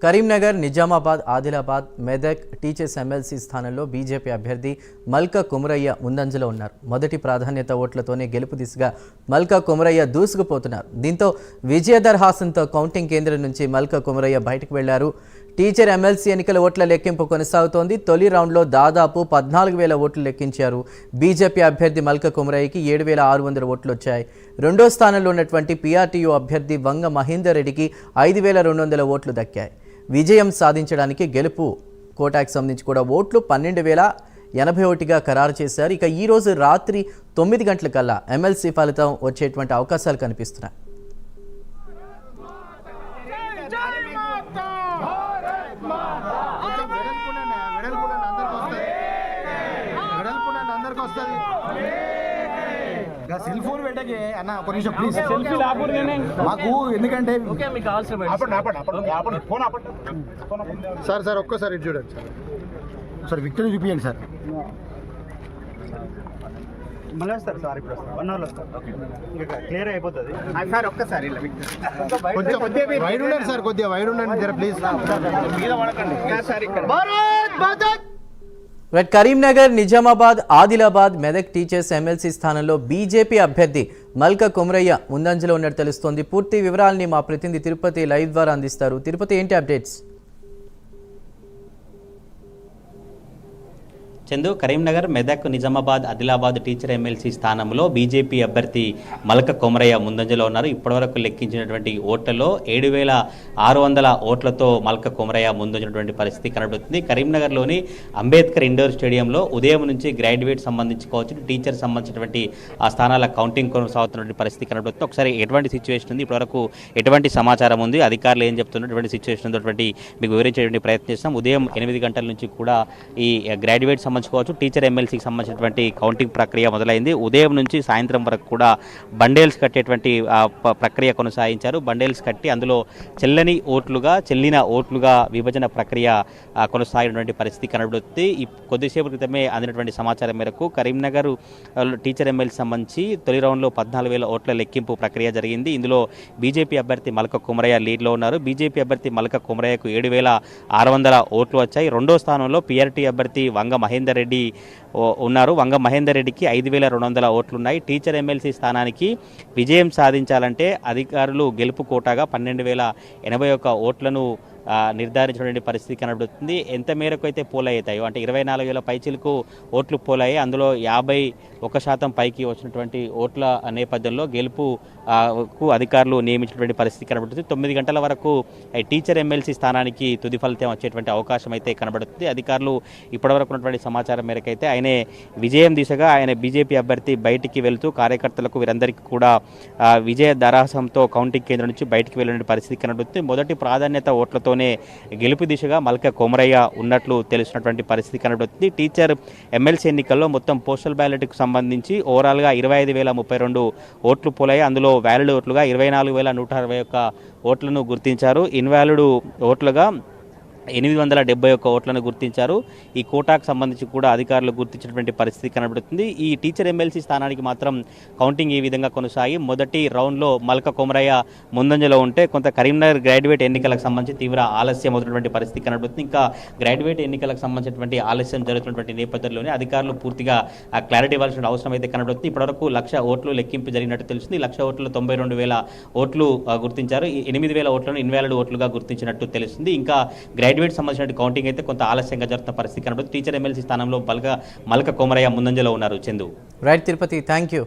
Karimnagar, Nizamabad, Adilabad, Medak teachers MLC స్థానంలో BJP అభ్యర్థి మల్కా కుమరయ్య ముందంజలో ఉన్నారు. మొదటి ప్రాధాన్యత ఓట్లతోనే గెలుపు దిశగా మల్కా కుమరయ్య దూసుకుపోతున్నారు. దీంతో విజయదర్హాసంతో కౌంటింగ్ కేంద్రం నుంచి మల్కా కుమరయ్య బయటకు వెళ్లారు. టీచర్ ఎమ్మెల్సీ ఎన్నికల ఓట్ల లెక్కింపు కొనసాగుతోంది. తొలి రౌండ్లో దాదాపు 14,000 ఓట్లు లెక్కించారు. బీజేపీ అభ్యర్థి మల్కా కుమరయ్యకి 7,600 ఓట్లు వచ్చాయి. రెండో స్థానంలో ఉన్నటువంటి పీఆర్టీయూ అభ్యర్థి వంగ మహేందర్ రెడ్డికి 5,200 ఓట్లు దక్కాయి. విజయం సాధించడానికి గెలుపు కోటాకు సంబంధించి కూడా ఓట్లు 12,081గా ఖరారు చేశారు. ఇక ఈరోజు రాత్రి 9 గంటలకల్లా ఎమ్మెల్సీ ఫలితం వచ్చేటువంటి అవకాశాలు కనిపిస్తున్నాయి. సెల్ ఫోన్ పెట్టకే అన్న ఒక నిమిషం ప్లీజ్. మాకు ఎందుకంటే సార్ సార్ ఒక్కసారి ఇటు చూడండి సార్. సార్ విక్టరీ చూపించండి సార్. మళ్ళీ వస్తారు సార్, ఇప్పుడు వస్తారు 1 అవర్ వస్తారు. ఓకే క్లియర్ అయిపోతుంది సార్. ఒక్కసారి కొంచెం వైడ్ ఉండండి సార్, కొద్దిగా వైడ్ ఉండండి జర ప్లీజ్. మీద పడకండి సార్. ఇక్కడ కరీంనగర్, నిజామాబాద్, ఆదిలాబాద్, మెదక్ టీచర్స్ ఎమ్మెల్సీ స్థానంలో బీజేపీ అభ్యర్థి మల్కా కుమరయ్య ముందంజలో ఉన్నట్టు తెలుస్తోంది. పూర్తి వివరాలని మా ప్రతినిధి తిరుపతి లైవ్ ద్వారా అందిస్తారు. తిరుపతి, ఏంటి updates? Chandu, Karimnagar, Medak, Nizamabad, Adilabad teacher MLC స్థానంలో బీజేపీ అభ్యర్థి మల్కా కుమరయ్య ముందంజలో ఉన్నారు. ఇప్పటివరకు లెక్కించినటువంటి ఓట్లలో 7,600 ఓట్లతో మల్కా కుమరయ్య ముందున్నటువంటి పరిస్థితి కనబడుతుంది. కరీంనగర్లోని అంబేద్కర్ ఇండోర్ స్టేడియంలో ఉదయం నుంచి గ్రాడ్యుయేట్ సంబంధించుకోవచ్చు, టీచర్ సంబంధించినటువంటి ఆ స్థానాల కౌంటింగ్ కొనసాగుతున్నటువంటి పరిస్థితి కనబడుతుంది. ఒకసారి ఎటువంటి సిచ్యువేషన్ ఉంది, ఇప్పటివరకు ఎటువంటి సమాచారం ఉంది, అధికారులు ఏం చెప్తున్నటువంటి సిచ్యువేషన్ ఉన్నటువంటి మీకు వివరించేటువంటి ప్రయత్నం చేస్తాం. ఉదయం 8 గంటల నుంచి కూడా ఈ గ్రాడ్యుయేట్ సంబంధించుకోవచ్చు, టీచర్ ఎమ్మెల్సీకి సంబంధించినటువంటి కౌంటింగ్ ప్రక్రియ మొదలైంది. ఉదయం నుంచి సాయంత్రం వరకు కూడా బండేల్స్ కట్టేటువంటి ప్రక్రియ కొనసాగించారు. బండేల్స్ కట్టి అందులో చెల్లిన ఓట్లుగా విభజన ప్రక్రియ కొనసాగినటువంటి పరిస్థితి కనబడుతుంది. కొద్దిసేపు క్రితమే అందినటువంటి సమాచారం మేరకు కరీంనగర్ టీచర్ ఎమ్మెల్సీ సంబంధించి తొలి రౌండ్లో 14,000 ఓట్ల లెక్కింపు ప్రక్రియ జరిగింది. ఇందులో బీజేపీ అభ్యర్థి మల్కా కుమరయ్య లీడ్లో ఉన్నారు. బీజేపీ అభ్యర్థి మల్కా కుమరయ్యకు 7,600 ఓట్లు వచ్చాయి. రెండో స్థానంలో పీఆర్టీ అభ్యర్థి వంగ మహేందర్ రెడ్డి ఉన్నారు. వంగ మహేందర్ రెడ్డికి 5,200 ఓట్లున్నాయి. టీచర్ ఎమ్మెల్సీ స్థానానికి విజయం సాధించాలంటే అధికారులు గెలుపు కోటాగా 12,081 ఓట్లను నిర్ధారించినటువంటి పరిస్థితి కనబడుతుంది. ఎంత మేరకు అయితే పోలయ్యాయో అంటే 24,000 పైచిలకు ఓట్లు పోలయ్యాయి. అందులో 51% పైకి వచ్చినటువంటి ఓట్ల నేపథ్యంలో గెలుపుకు అధికారులు నియమించినటువంటి పరిస్థితి కనబడుతుంది. 9 గంటల వరకు టీచర్ ఎమ్మెల్సీ స్థానానికి తుది ఫలితం వచ్చేటువంటి అవకాశం అయితే కనబడుతుంది. అధికారులు ఇప్పటివరకు ఉన్నటువంటి సమాచారం మేరకు అయితే ఆయన విజయం దిశగా ఆయన బీజేపీ అభ్యర్థి బయటికి వెళ్తూ కార్యకర్తలకు వీరందరికీ కూడా విజయ దరాసంతో కౌంటింగ్ కేంద్రం నుంచి బయటికి వెళ్ళిన పరిస్థితి కనబడుతుంది. మొదటి ప్రాధాన్యత ఓట్లతో గెలుపు దిశగా మల్కా కుమరయ్య ఉన్నట్లు తెలుస్తున్నటువంటి పరిస్థితి కనబడుతుంది. టీచర్ ఎమ్మెల్సీ ఎన్నికల్లో మొత్తం పోస్టల్ బ్యాలెట్కు సంబంధించి ఓవరాల్గా 25,032 ఓట్లు పోలాయి. అందులో వ్యాలిడ్ ఓట్లుగా 24,161 ఓట్లను గుర్తించారు. ఇన్వాలిడ్ ఓట్లుగా 871 ఓట్లను గుర్తించారు. ఈ కోటాకు సంబంధించి కూడా అధికారులు గుర్తించినటువంటి పరిస్థితి కనబడుతుంది. ఈ టీచర్ ఎమ్మెల్సీ స్థానానికి మాత్రం కౌంటింగ్ ఈ విధంగా కొనసాగి మొదటి రౌండ్లో మల్కా కుమరయ్య ముందంజలో ఉంటే కొంత కరీంనగర్ గ్రాడ్యుయేట్ ఎన్నికలకు సంబంధించి తీవ్ర ఆలస్యం అవుతున్నటువంటి పరిస్థితి కనబడుతుంది. ఇంకా గ్రాడ్యుయేట్ ఎన్నికలకు సంబంధించినటువంటి ఆలస్యం జరుగుతున్నటువంటి నేపథ్యంలోనే అధికారులు పూర్తిగా క్లారిటీ ఇవ్వాల్సిన అవసరం అయితే కనబడుతుంది. ఇప్పటివరకు 1,00,000 ఓట్లు లెక్కింపు జరిగినట్టు తెలుస్తుంది. 1,00,000 ఓట్లు 92,000 ఓట్లు గుర్తించారు. 8,000 ఓట్లను ఇన్వాలిడ్ ఓట్లుగా గుర్తించినట్టు తెలుస్తుంది. ఇంకా గ్రాడ్యుయేట్ సంబంధించిన కౌంటింగ్ అయితే కొంత ఆలస్యంగా జరుగుతున్న పరిస్థితి కనబడుతుంది. టీచర్ ఎమ్మెల్సీ స్థానంలో మల్కా కుమరయ్య ముందంజలో ఉన్నారు. Chandu. Right Tirupati, thank you.